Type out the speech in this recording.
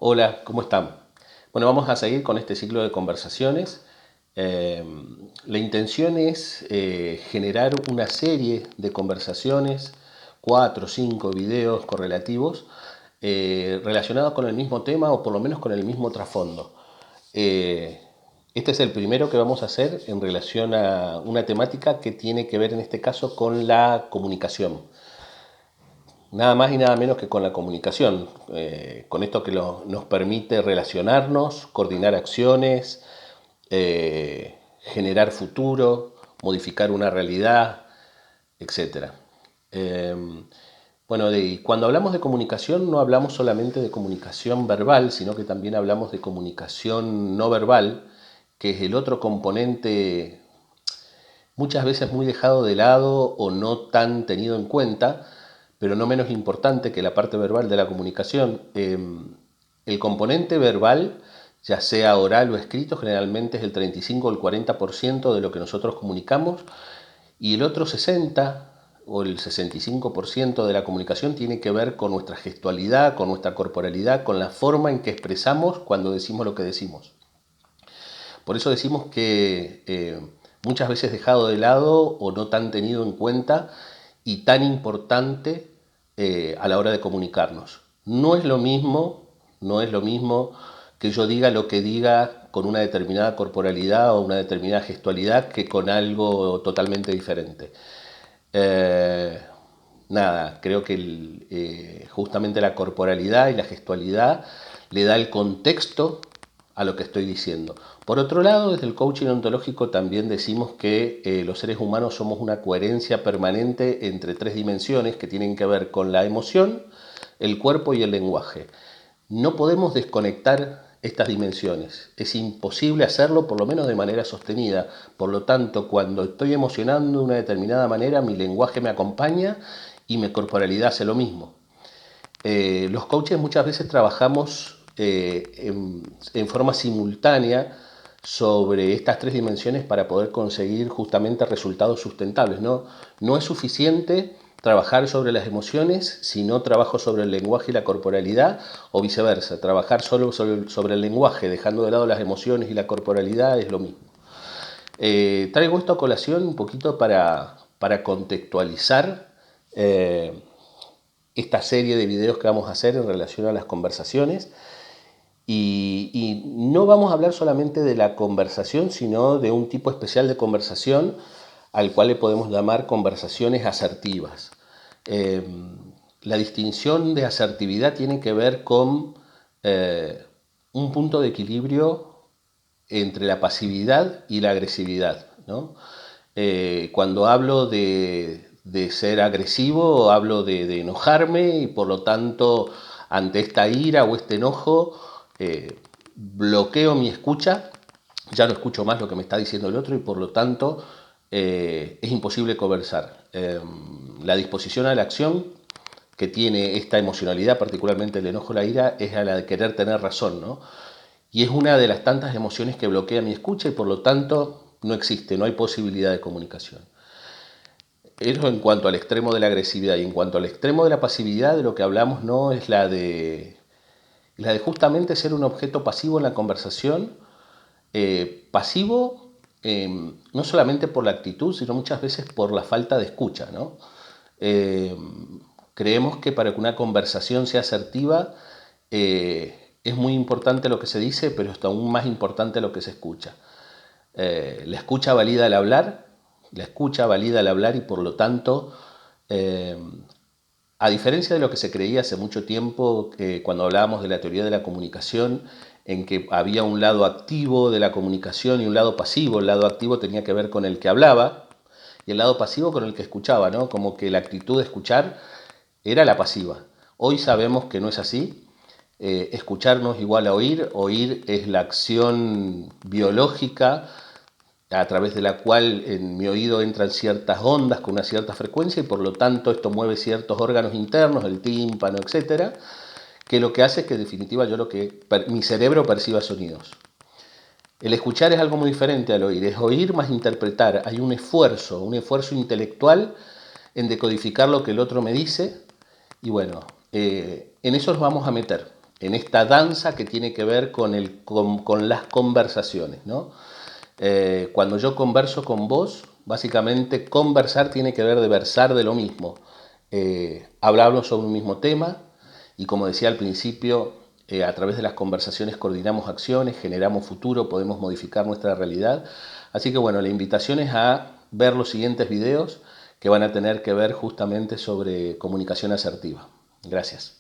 Hola, ¿cómo están? Bueno, vamos a seguir con este ciclo de conversaciones. La intención es generar una serie de conversaciones, 4 o 5 videos correlativos, relacionados con el mismo tema o por lo menos con el mismo trasfondo. Eh, este es el primero que vamos a hacer en relación a una temática que tiene que ver en este caso con la comunicación. Nada más y nada menos que con la comunicación, con esto que nos permite relacionarnos, coordinar acciones, generar futuro, modificar una realidad, etcétera. Bueno, cuando hablamos de comunicación no hablamos solamente de comunicación verbal, sino que también hablamos de comunicación no verbal, que es el otro componente muchas veces muy dejado de lado o no tan tenido en cuenta, pero no menos importante que la parte verbal de la comunicación. El componente verbal, ya sea oral o escrito, generalmente es el 35 o el 40% de lo que nosotros comunicamos, y el otro 60 o el 65% de la comunicación tiene que ver con nuestra gestualidad, con nuestra corporalidad, con la forma en que expresamos cuando decimos lo que decimos. Por eso decimos que muchas veces dejado de lado o no tan tenido en cuenta y tan importante a la hora de comunicarnos. No es lo mismo que yo diga lo que diga con una determinada corporalidad o una determinada gestualidad que con algo totalmente diferente. Eh, Nada, creo que justamente la corporalidad y la gestualidad le da el contexto a lo que estoy diciendo. Por otro lado, desde el coaching ontológico también decimos que los seres humanos somos una coherencia permanente entre 3 dimensiones que tienen que ver con la emoción, el cuerpo y el lenguaje. No podemos desconectar estas dimensiones. Es imposible hacerlo, por lo menos de manera sostenida. Por lo tanto, cuando estoy emocionando de una determinada manera, mi lenguaje me acompaña y mi corporalidad hace lo mismo. Los coaches muchas veces trabajamos en forma simultánea sobre estas 3 dimensiones para poder conseguir justamente resultados sustentables. No es suficiente trabajar sobre las emociones si no trabajo sobre el lenguaje y la corporalidad, o viceversa. Trabajar solo sobre el lenguaje, dejando de lado las emociones y la corporalidad, es lo mismo. Traigo esto a colación un poquito para contextualizar esta serie de videos que vamos a hacer en relación a las conversaciones. Y no vamos a hablar solamente de la conversación, sino de un tipo especial de conversación al cual le podemos llamar conversaciones asertivas. Eh, la distinción de asertividad tiene que ver con un punto de equilibrio entre la pasividad y la agresividad, ¿no? Cuando hablo de ser agresivo, hablo de enojarme y por lo tanto ante esta ira o este enojo bloqueo mi escucha, ya no escucho más lo que me está diciendo el otro y por lo tanto es imposible conversar. La disposición a la acción que tiene esta emocionalidad, particularmente el enojo o la ira, es a la de querer tener razón, ¿no? Y es una de las tantas emociones que bloquea mi escucha y por lo tanto no hay posibilidad de comunicación. Eso en cuanto al extremo de la agresividad, y en cuanto al extremo de la pasividad, de lo que hablamos no es la de justamente ser un objeto pasivo en la conversación, pasivo no solamente por la actitud, sino muchas veces por la falta de escucha, ¿no? Eh, Creemos que para que una conversación sea asertiva es muy importante lo que se dice, pero es aún más importante lo que se escucha. La escucha valida el hablar, la escucha valida el hablar y por lo tanto, eh, a diferencia de lo que se creía hace mucho tiempo, cuando hablábamos de la teoría de la comunicación, en que había un lado activo de la comunicación y un lado pasivo, el lado activo tenía que ver con el que hablaba y el lado pasivo con el que escuchaba, ¿no? Como que la actitud de escuchar era la pasiva. Hoy sabemos que no es así. Escuchar no es igual a oír. Oír es la acción biológica a través de la cual en mi oído entran ciertas ondas con una cierta frecuencia y por lo tanto esto mueve ciertos órganos internos, el tímpano, etcétera, que lo que hace es que en definitiva mi cerebro perciba sonidos. El escuchar es algo muy diferente al oír, es oír más interpretar. Hay un esfuerzo intelectual en decodificar lo que el otro me dice y bueno, en eso nos vamos a meter. en esta danza que tiene que ver con las conversaciones, ¿no? Cuando yo converso con vos, básicamente conversar tiene que ver de versar de lo mismo. Hablarnos sobre un mismo tema y, como decía al principio, a través de las conversaciones coordinamos acciones, generamos futuro, podemos modificar nuestra realidad. Así que bueno, la invitación es a ver los siguientes videos que van a tener que ver justamente sobre comunicación asertiva. Gracias.